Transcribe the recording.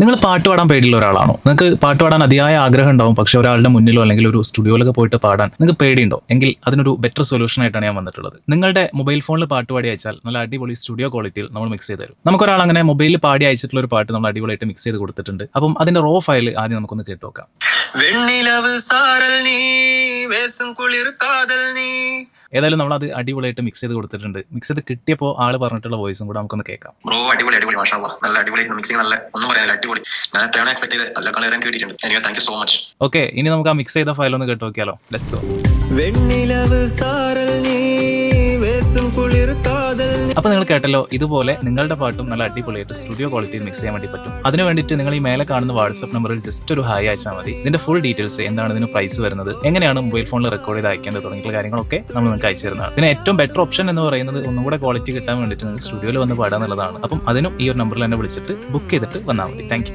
നിങ്ങൾ പാട്ട് പാടാൻ പേടിയുള്ള ഒരാളാണോ? നിങ്ങൾക്ക് പാട്ട് പാടാൻ അതിയായ ആഗ്രഹം ഉണ്ടാവും, പക്ഷെ ഒരാളുടെ മുന്നിലോ അല്ലെങ്കിൽ ഒരു സ്റ്റുഡിയോയിലൊക്കെ പോയിട്ട് പാടാൻ നിങ്ങൾക്ക് പേടിയുണ്ടോ? എങ്കിൽ അതിനൊരു ബെറ്റർ സൊല്യൂഷൻ ആയിട്ടാണ് ഞാൻ വന്നിട്ടുള്ളത്. നിങ്ങളുടെ മൊബൈൽ ഫോണിൽ പാട്ട് പാടി അയച്ചാൽ നല്ല അടിപൊളി സ്റ്റുഡിയോ ക്വാളിറ്റിയിൽ നമ്മൾ മിക്സ് ചെയ്ത് തരും. നമുക്കൊരാൾ അങ്ങനെ മൊബൈലിൽ പാടി അയച്ചിട്ടുള്ള ഒരു പാട്ട് നമ്മൾ അടിപൊളിയായിട്ട് മിക്സ് ചെയ്ത് കൊടുത്തിട്ടുണ്ട്. അപ്പം അതിന്റെ റോ ഫയൽ ആദ്യം നമുക്കൊന്ന് കേട്ട് നോക്കാം. വെണ്ണിലവ് സാരൽ നീ വേസും കുളിർ കാതൽ നീ. ഏതായാലും നമ്മൾ അത് അടിപൊളിയായിട്ട് മിക്സ് ചെയ്ത് കൊടുത്തിട്ടുണ്ട്. മിക്സ് ചെയ്ത് കിട്ടിയപ്പോൾ ആള് പറഞ്ഞിട്ടുള്ള വോയിസും കൂടെ നമുക്കൊന്ന് കേൾക്കാം. ബ്രോ അടിപൊളി മാഷാ അല്ലാഹ്. നല്ല അടിപൊളി മിക്സിംഗ്, നല്ല ഒന്നും പറയാനില്ല, അടിപൊളി. ഞാൻ എത്രയാണ് എക്സ്പെക്ട് ചെയ്തത്, നല്ല കളയാൻ കേട്ടിട്ടുണ്ട്. Anyway thank you so much. Okay, ഇനി നമുക്ക് ആ മിക്സ് ചെയ്ത ഫയൽ ഒന്ന് കേട്ട് നോക്കിയാലോ. Let's go. വെണ്ണിലവ് സാരൽ നീ വേസും കുളിർ കാതൽ. അപ്പൊ നിങ്ങൾ കേട്ടല്ലോ, ഇതുപോലെ നിങ്ങളുടെ പാട്ടും നല്ല അടിപൊളിയായിട്ട് സ്റ്റുഡിയോ ക്വാളിറ്റിയിൽ മിക്സ് ചെയ്യാൻ വേണ്ടി പറ്റും. അതിന് വേണ്ടിയിട്ട് നിങ്ങൾ ഈ മേലെ കാണുന്ന വാട്സ്ആപ്പ് നമ്പറിൽ ജസ്റ്റ് ഒരു ഹായ് അയച്ചാൽ മതി. ഇതിന്റെ ഫുൾ ഡീറ്റെയിൽസ്, എന്താണ് ഇതിന് പ്രൈസ് വരുന്നത്, എങ്ങനെയാണ് മൊബൈൽ ഫോണിൽ റെക്കോർഡ് ചെയ്ത് അയക്കേണ്ടത് തുടങ്ങിയ കാര്യങ്ങളൊക്കെ നമ്മൾ നിങ്ങൾക്ക് അയച്ചു തരുന്നതാണ്. പിന്നെ ഏറ്റവും ബെറ്റർ ഓപ്ഷൻ എന്ന് പറയുന്നത് ഒന്നും കൂടെ ക്വാളിറ്റി കിട്ടാൻ വേണ്ടിയിട്ട് നിങ്ങൾ സ്റ്റുഡിയോയിൽ വന്ന് പാടാന്നുള്ളതാണ്. അപ്പം അതിനും ഈ ഒരു നമ്പറിൽ തന്നെ വിളിച്ചിട്ട് ബുക്ക് ചെയ്തിട്ട് വന്നാൽ മതി. Thank you.